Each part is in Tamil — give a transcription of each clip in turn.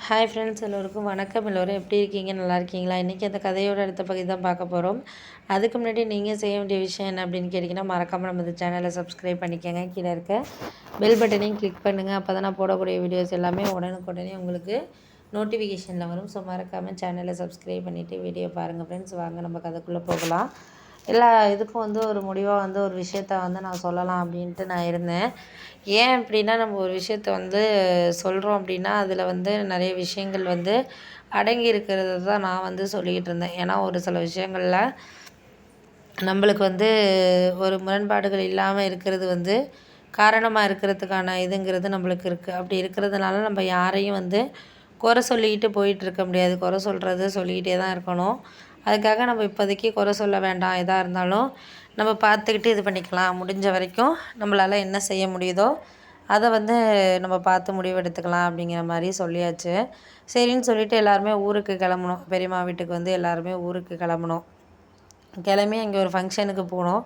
ஹாய் ஃப்ரெண்ட்ஸ், எல்லோருக்கும் வணக்கம். எல்லோரும் எப்படி இருக்கீங்க? நல்லா இருக்கீங்களா? இன்றைக்கி அந்த கதையோட அடுத்த பகுதி தான் பார்க்க போகிறோம். அதுக்கு முன்னாடி நீங்கள் செய்ய வேண்டிய விஷயம் என்ன அப்படின்னு கேட்டிங்கன்னா, மறக்காமல் நம்ம இந்த சேனலை சப்ஸ்கிரைப் பண்ணிக்கோங்க. கீழே இருக்க பெல் பட்டனையும் கிளிக் பண்ணுங்கள். அப்போ தான் நான் போடக்கூடிய வீடியோஸ் எல்லாமே உடனுக்குடனே உங்களுக்கு நோட்டிஃபிகேஷனில் வரும். ஸோ மறக்காமல் சேனலை சப்ஸ்கிரைப் பண்ணிவிட்டு வீடியோ பாருங்கள் ஃப்ரெண்ட்ஸ். வாங்க நம்ம கதைக்குள்ளே போகலாம். எல்லா இதுக்கும் ஒரு முடிவாக ஒரு விஷயத்த நான் சொல்லலாம் அப்படின்ட்டு நான் இருந்தேன். ஏன் அப்படின்னா, நம்ம ஒரு விஷயத்த சொல்கிறோம் அப்படின்னா, அதில் நிறைய விஷயங்கள் அடங்கி இருக்கிறத தான் நான் சொல்லிக்கிட்டு இருந்தேன். ஏன்னா ஒரு சில விஷயங்களில் நம்மளுக்கு ஒரு முரண்பாடுகள் இல்லாமல் இருக்கிறது காரணமாக இருக்கிறதுக்கான இதுங்கிறது நம்மளுக்கு இருக்குது. அப்படி இருக்கிறதுனால நம்ம யாரையும் குறை சொல்லிக்கிட்டு போயிட்டு இருக்க முடியாது. குறை சொல்கிறது சொல்லிக்கிட்டே தான் இருக்கணும். அதுக்காக நம்ம இப்போதைக்கு குறை சொல்ல வேண்டாம். எதாக இருந்தாலும் நம்ம பார்த்துக்கிட்டு இது பண்ணிக்கலாம். முடிஞ்ச வரைக்கும் நம்மளால் என்ன செய்ய முடியுதோ அதை நம்ம பார்த்து முடிவெடுத்துக்கலாம் அப்படிங்கிற மாதிரி சொல்லியாச்சு. சரின்னு சொல்லிவிட்டு எல்லாருமே ஊருக்கு கிளம்புனோம். பெரியம்மா வீட்டுக்கு எல்லாருமே ஊருக்கு கிளம்புனோம். கிளம்பி அங்கே ஒரு ஃபங்க்ஷனுக்கு போனோம்.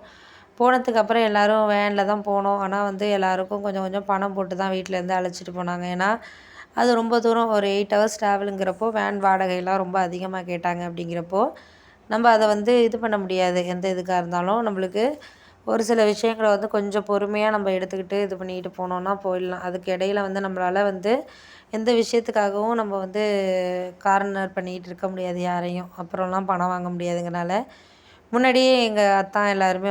போனதுக்கப்புறம் எல்லோரும் வேனில் தான் போனோம். ஆனால் எல்லாருக்கும் கொஞ்சம் கொஞ்சம் பணம் போட்டு தான் வீட்டிலேருந்து அழைச்சிட்டு போனாங்க. ஏன்னா அது ரொம்ப தூரம், ஒரு 8 ஹவர்ஸ் ட்ராவலுங்கிறப்போ வேன் வாடகைலாம் ரொம்ப அதிகமாக கேட்டாங்க. அப்படிங்கிறப்போ நம்ம அதை இது பண்ண முடியாது. எந்த இதுக்காக இருந்தாலும் நம்மளுக்கு ஒரு சில விஷயங்களை கொஞ்சம் பொறுமையாக நம்ம எடுத்துக்கிட்டு இது பண்ணிக்கிட்டு போனோன்னா போயிடலாம். அதுக்கு இடையில நம்மளால் எந்த விஷயத்துக்காகவும் நம்ம கார்னர் பண்ணிக்கிட்டு இருக்க முடியாது யாரையும். அப்புறம்லாம் பணம் வாங்க முடியாதுங்கிறனால முன்னாடியே எங்கள் அத்தான் எல்லாருமே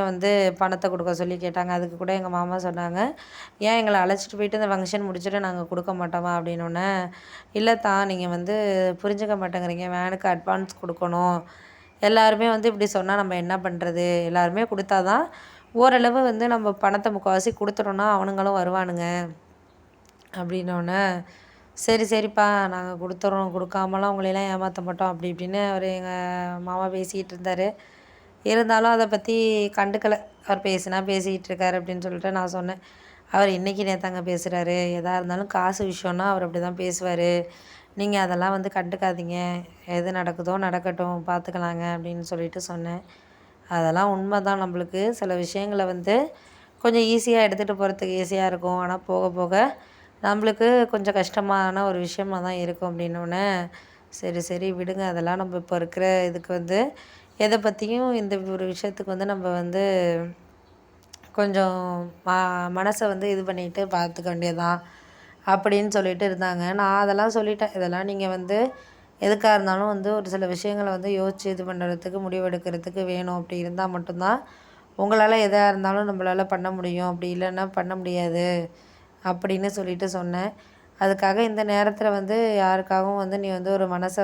பணத்தை கொடுக்க சொல்லி கேட்டாங்க. அதுக்கு கூட எங்கள் மாமா சொன்னாங்க, "ஏன் எங்களை அழைச்சிட்டு போயிட்டு இந்த ஃபங்க்ஷன் முடிச்சுட்டு நாங்கள் கொடுக்க மாட்டோமா?" அப்படின்னோடனே, "இல்லைத்தான், நீங்கள் புரிஞ்சுக்க மாட்டேங்கிறீங்க. வேனுக்கு அட்வான்ஸ் கொடுக்கணும். எல்லாருமே இப்படி சொன்னால் நம்ம என்ன பண்ணுறது? எல்லாருமே கொடுத்தா தான் ஓரளவு நம்ம பணத்தை முக்கால்வாசி கொடுத்துட்டோன்னா அவனுங்களும் வருவானுங்க." அப்படின்னோடனே, "சரி சரிப்பா, நாங்கள் கொடுத்துட்றோம். கொடுக்காமலாம் உங்களையெல்லாம் ஏமாற்ற மாட்டோம்." அப்படி இப்படின்னு எங்கள் மாமா பேசிக்கிட்டு இருந்தார். இருந்தாலும் அதை பற்றி கண்டுக்கலை. அவர் பேசினா பேசிக்கிட்டு இருக்காரு அப்படின்னு சொல்லிட்டு நான் சொன்னேன், "அவர் இன்றைக்கி நேத்தாங்க பேசுகிறாரு. எதாக இருந்தாலும் காசு விஷயம்னா அவர் அப்படி தான் பேசுவார். நீங்கள் அதெல்லாம் கண்டுக்காதீங்க. எது நடக்குதோ நடக்கட்டும், பார்த்துக்கலாங்க." அப்படின்னு சொல்லிட்டு சொன்னேன். அதெல்லாம் உண்மை தான். நம்மளுக்கு சில விஷயங்களை கொஞ்சம் ஈஸியாக எடுத்துகிட்டு போகிறதுக்கு ஈஸியாக இருக்கும். ஆனால் போக போக நம்மளுக்கு கொஞ்சம் கஷ்டமான ஒரு விஷயமா தான் இருக்கும். அப்படின்னோடனே, "சரி சரி விடுங்க. அதெல்லாம் நம்ம இப்போ இருக்கிற இதுக்கு எதை பற்றியும் இந்த ஒரு விஷயத்துக்கு நம்ம கொஞ்சம் மனசை இது பண்ணிட்டு பார்த்துக்க வேண்டியதுதான்." அப்படின்னு சொல்லிட்டு இருந்தாங்க. நான் அதெல்லாம் சொல்லிட்டேன். இதெல்லாம் நீங்கள் எதுக்காக இருந்தாலும் ஒரு சில விஷயங்களை யோசித்து இது பண்ணுறதுக்கு, முடிவெடுக்கிறதுக்கு வேணும். அப்படி இருந்தால் மட்டும்தான் உங்களால் எதாக இருந்தாலும் நம்மளால் பண்ண முடியும். அப்படி இல்லைன்னா பண்ண முடியாது அப்படின்னு சொல்லிட்டு சொன்னேன். அதுக்காக இந்த நேரத்தில் யாருக்காகவும் நீ ஒரு மனசை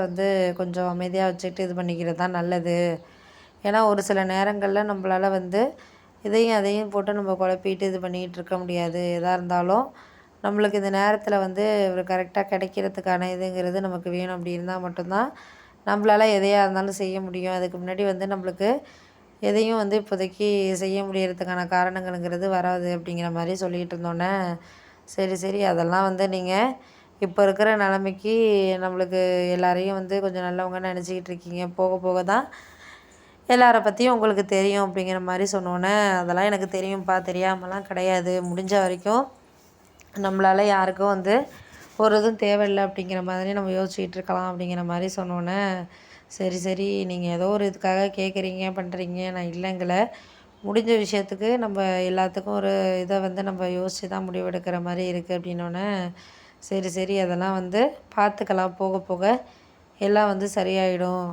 கொஞ்சம் அமைதியாக வச்சுக்கிட்டு இது பண்ணிக்கிறது தான் நல்லது. ஏன்னா ஒரு சில நேரங்களில் நம்மளால் இதையும் அதையும் போட்டு நம்ம குழப்பிட்டு இது பண்ணிக்கிட்டு இருக்க முடியாது. எதாக இருந்தாலும் நம்மளுக்கு இந்த நேரத்தில் ஒரு கரெக்டாக கிடைக்கிறதுக்கான இதுங்கிறது நமக்கு வேணும். அப்படி இருந்தால் மட்டும்தான் நம்மளால் எதையாக இருந்தாலும் செய்ய முடியும். அதுக்கு முன்னாடி நம்மளுக்கு எதையும் இப்போதைக்கு செய்ய முடியறதுக்கான காரணங்கள்ங்கிறது வராது அப்படிங்கிற மாதிரி சொல்லிகிட்டு இருந்தோன்னே, "சரி சரி, அதெல்லாம் நீங்கள் இப்போ இருக்கிற நிலமைக்கு நம்மளுக்கு எல்லாரையும் கொஞ்சம் நல்லவங்கன்னு நினச்சிக்கிட்டு இருக்கீங்க. போக போக தான் எல்லாரை பற்றியும் உங்களுக்கு தெரியும்." அப்படிங்கிற மாதிரி சொன்னோன்னே, "அதெல்லாம் எனக்கு தெரியும்ப்பா, தெரியாமலாம் கிடையாது. முடிஞ்ச வரைக்கும் நம்மளால் யாருக்கும் ஒரு இதுவும் தேவையில்லை அப்படிங்கிற மாதிரி நம்ம யோசிச்சுக்கிட்டு இருக்கலாம்." அப்படிங்கிற மாதிரி சொன்னோன்னே, "சரி சரி, நீங்கள் ஏதோ ஒரு இதுக்காக கேட்குறீங்க, பண்ணுறீங்க. நான் இல்லைங்கள. முடிஞ்ச விஷயத்துக்கு நம்ம எல்லாத்துக்கும் ஒரு இதை நம்ம யோசித்து தான் முடிவெடுக்கிற மாதிரி இருக்குது." அப்படின்னோடனே, "சரி சரி, அதெல்லாம் பார்த்துக்கலாம். போக போக எல்லாம் சரியாயிடும்."